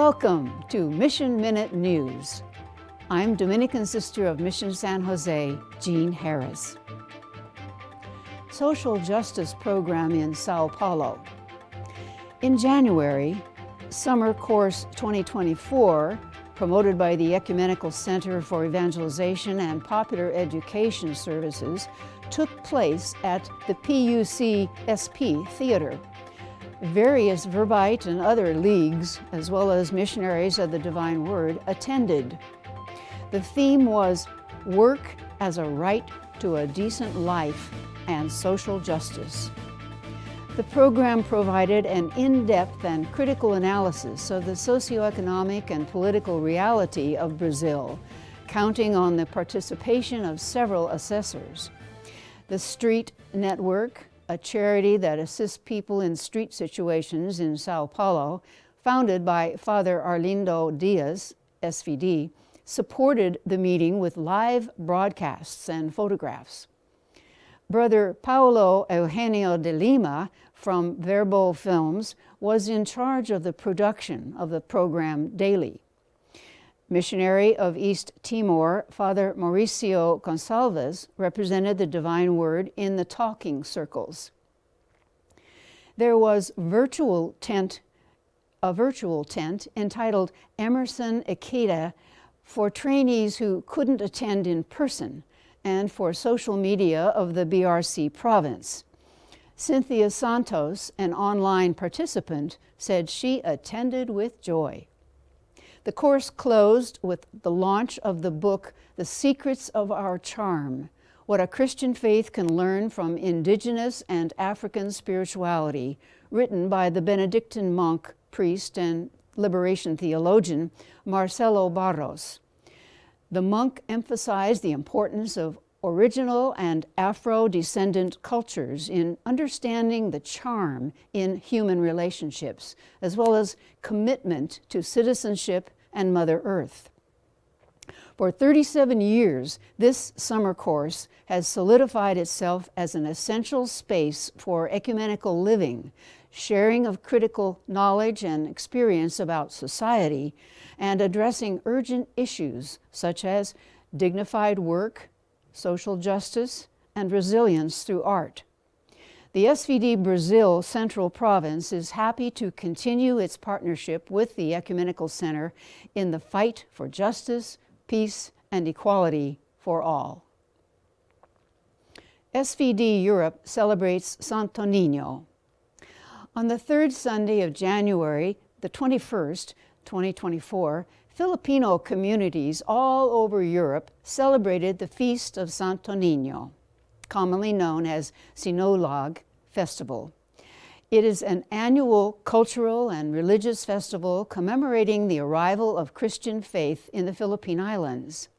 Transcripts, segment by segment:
Welcome to Mission Minute News. I'm Dominican Sister of Mission San Jose, Jean Harris. Social Justice Program in Sao Paulo. In January, Summer Course 2024, promoted by the Ecumenical Center for Evangelization and Popular Education Services, took place at the PUC SP Theater. Various Verbite and other leagues, as well as missionaries of the Divine Word, attended. The theme was Work as a Right to a Decent Life and Social Justice. The program provided an in-depth and critical analysis of the socioeconomic and political reality of Brazil, counting on the participation of several assessors. The Street Network, a charity that assists people in street situations in Sao Paulo, founded by Father Arlindo Diaz, SVD, supported the meeting with live broadcasts and photographs. Brother Paulo Eugenio de Lima from Verbo Films was in charge of the production of the program daily. Missionary of East Timor, Father Mauricio Gonçalves, represented the Divine Word in the talking circles. There was a virtual tent entitled Emerson Ikeda for trainees who couldn't attend in person and for social media of the BRC province. Cynthia Santos, an online participant, said she attended with joy. The course closed with the launch of the book, The Secrets of Our Charm, What a Christian Faith Can Learn from Indigenous and African Spirituality, written by the Benedictine monk, priest, and liberation theologian, Marcelo Barros. The monk emphasized the importance of original and Afro-descendant cultures in understanding the charm in human relationships, as well as commitment to citizenship and Mother Earth. For 37 years, this summer course has solidified itself as an essential space for ecumenical living, sharing of critical knowledge and experience about society, and addressing urgent issues such as dignified work, social justice, and resilience through art. The SVD Brazil Central Province is happy to continue its partnership with the Ecumenical Center in the fight for justice, peace, and equality for all. SVD Europe celebrates Santo Niño. On the third Sunday of January, the 21st, 2024, Filipino communities all over Europe celebrated the Feast of Santo Niño, commonly known as Sinulog Festival. It is an annual cultural and religious festival commemorating the arrival of Christian faith in the Philippine Islands.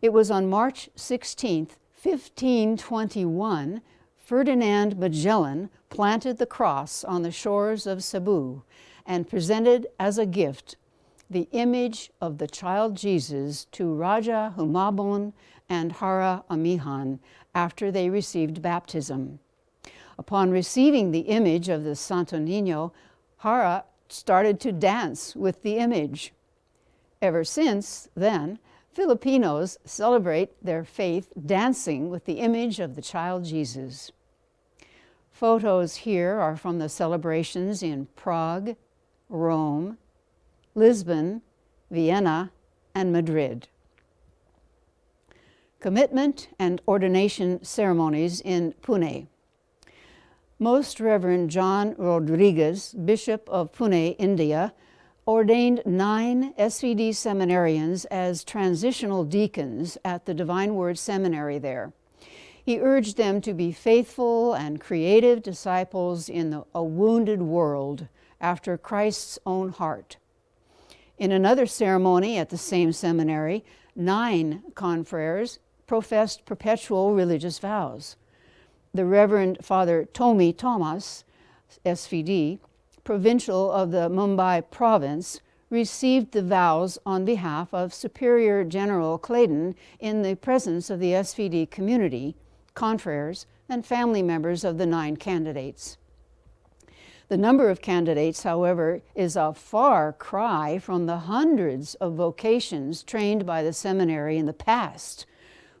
It was on March 16, 1521, Ferdinand Magellan planted the cross on the shores of Cebu and presented as a gift the image of the child Jesus to Raja Humabon and Hara Amihan after they received baptism. Upon receiving the image of the Santo Niño, Hara started to dance with the image. Ever since then, Filipinos celebrate their faith dancing with the image of the child Jesus. Photos here are from the celebrations in Prague, Rome, Lisbon, Vienna, and Madrid. Commitment and ordination ceremonies in Pune. Most Reverend John Rodriguez, Bishop of Pune, India, ordained 9 SVD seminarians as transitional deacons at the Divine Word Seminary there. He urged them to be faithful and creative disciples in a wounded world after Christ's own heart. In another ceremony at the same seminary, 9 confreres professed perpetual religious vows. The Reverend Father Tomi Thomas, SVD, provincial of the Mumbai province, received the vows on behalf of Superior General Clayton in the presence of the SVD community, confreres, and family members of the 9 candidates. The number of candidates, however, is a far cry from the hundreds of vocations trained by the seminary in the past,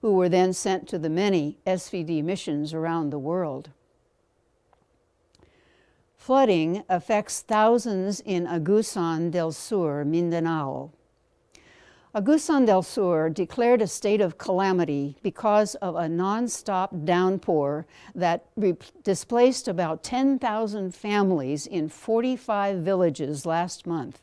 who were then sent to the many SVD missions around the world. Flooding affects thousands in Agusan del Sur, Mindanao. Agusan del Sur declared a state of calamity because of a non-stop downpour that displaced about 10,000 families in 45 villages last month.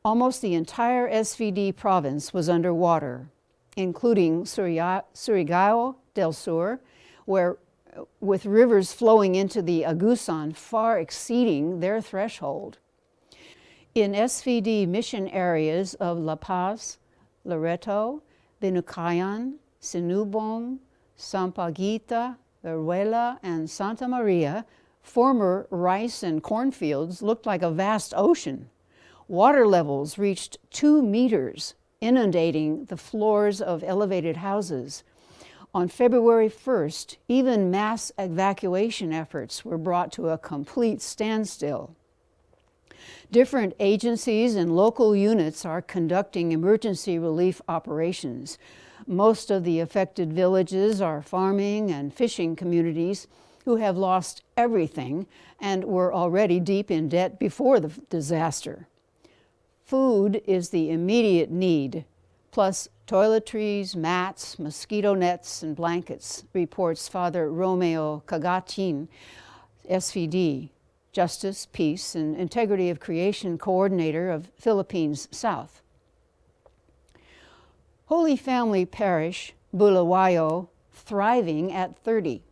Almost the entire SVD province was underwater, including Surigao del Sur, with rivers flowing into the Agusan far exceeding their threshold. In SVD mission areas of La Paz, Loreto, Binucayan, Sinubong, Sampaguita, Veruela, and Santa Maria, former rice and cornfields looked like a vast ocean. Water levels reached 2 meters, inundating the floors of elevated houses. On February 1st, even mass evacuation efforts were brought to a complete standstill. Different agencies and local units are conducting emergency relief operations. Most of the affected villages are farming and fishing communities who have lost everything and were already deep in debt before the disaster. Food is the immediate need, plus toiletries, mats, mosquito nets, and blankets, reports Father Romeo Cagatin, SVD, Justice, Peace, and Integrity of Creation Coordinator of Philippines South. Holy Family Parish, Bulawayo, thriving at 30.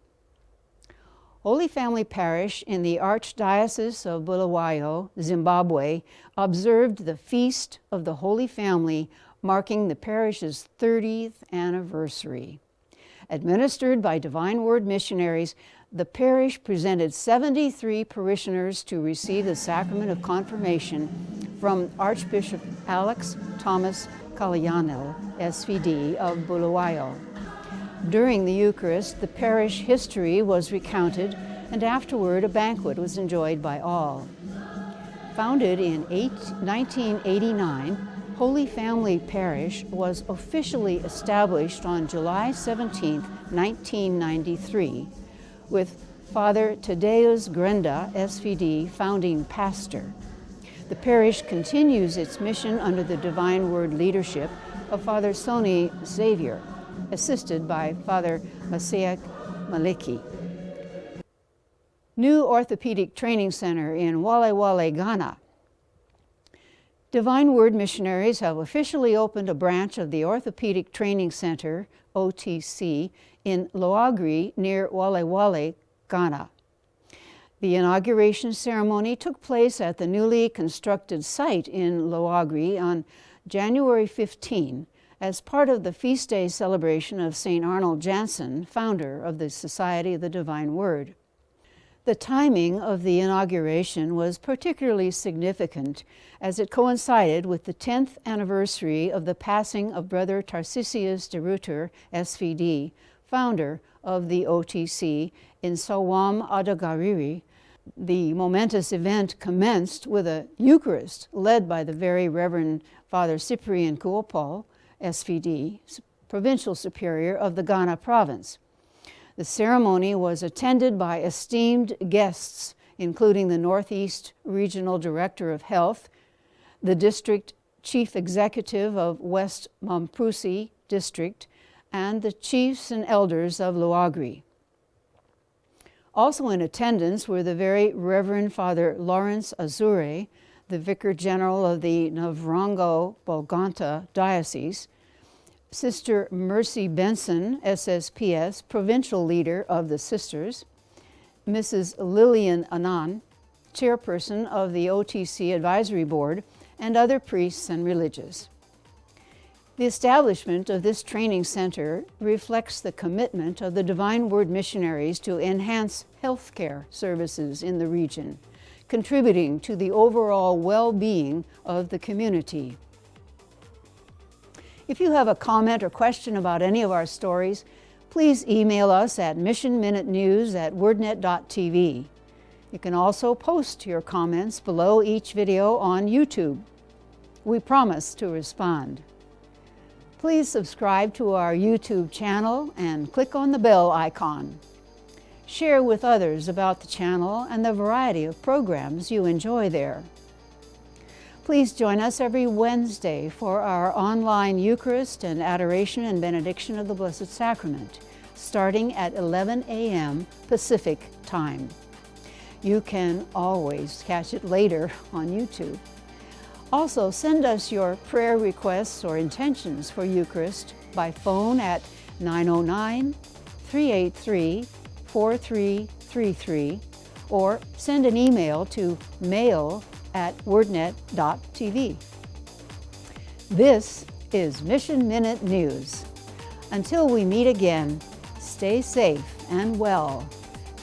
Holy Family Parish in the Archdiocese of Bulawayo, Zimbabwe, observed the Feast of the Holy Family, marking the parish's 30th anniversary. Administered by Divine Word missionaries, the parish presented 73 parishioners to receive the sacrament of confirmation from Archbishop Alex Thomas Kalayanel, SVD of Bulawayo. During the Eucharist, the parish history was recounted, and afterward a banquet was enjoyed by all. Founded in 1989, Holy Family Parish was officially established on July 17, 1993, with Father Tadeusz Grenda, SVD, founding pastor. The parish continues its mission under the Divine Word leadership of Father Soni Xavier, assisted by Father Masaic Maliki. New Orthopedic Training Center in Wale Wale, Ghana. Divine Word missionaries have officially opened a branch of the Orthopedic Training Center, OTC, in Loagri near Wale Wale, Ghana. The inauguration ceremony took place at the newly constructed site in Loagri on January 15 as part of the feast day celebration of St. Arnold Jansen, founder of the Society of the Divine Word. The timing of the inauguration was particularly significant as it coincided with the 10th anniversary of the passing of Brother Tarsisius de Ruyter, SVD, founder of the OTC in Sawam Adagariri. The momentous event commenced with a Eucharist led by the Very Reverend Father Cyprian Kuopol, SVD, Provincial Superior of the Ghana Province. The ceremony was attended by esteemed guests, including the Northeast Regional Director of Health, the District Chief Executive of West Mamprusi District, and the chiefs and elders of Loagri. Also in attendance were the Very Reverend Father Lawrence Azure, the Vicar General of the Navrongo-Bolgonta Diocese, Sister Mercy Benson, SSPS, Provincial Leader of the Sisters, Mrs. Lillian Anand, Chairperson of the OTC Advisory Board, and other priests and religious. The establishment of this training center reflects the commitment of the Divine Word missionaries to enhance healthcare services in the region, contributing to the overall well-being of the community. If you have a comment or question about any of our stories, please email us at missionminutenews@wordnet.tv. You can also post your comments below each video on YouTube. We promise to respond. Please subscribe to our YouTube channel and click on the bell icon. Share with others about the channel and the variety of programs you enjoy there. Please join us every Wednesday for our online Eucharist and Adoration and Benediction of the Blessed Sacrament, starting at 11 a.m. Pacific Time. You can always catch it later on YouTube. Also, send us your prayer requests or intentions for Eucharist by phone at 909-383-4333 or send an email to mail@wordnet.tv. This is Mission Minute News. Until we meet again, stay safe and well,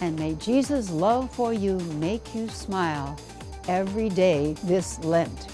and may Jesus' love for you make you smile every day this Lent.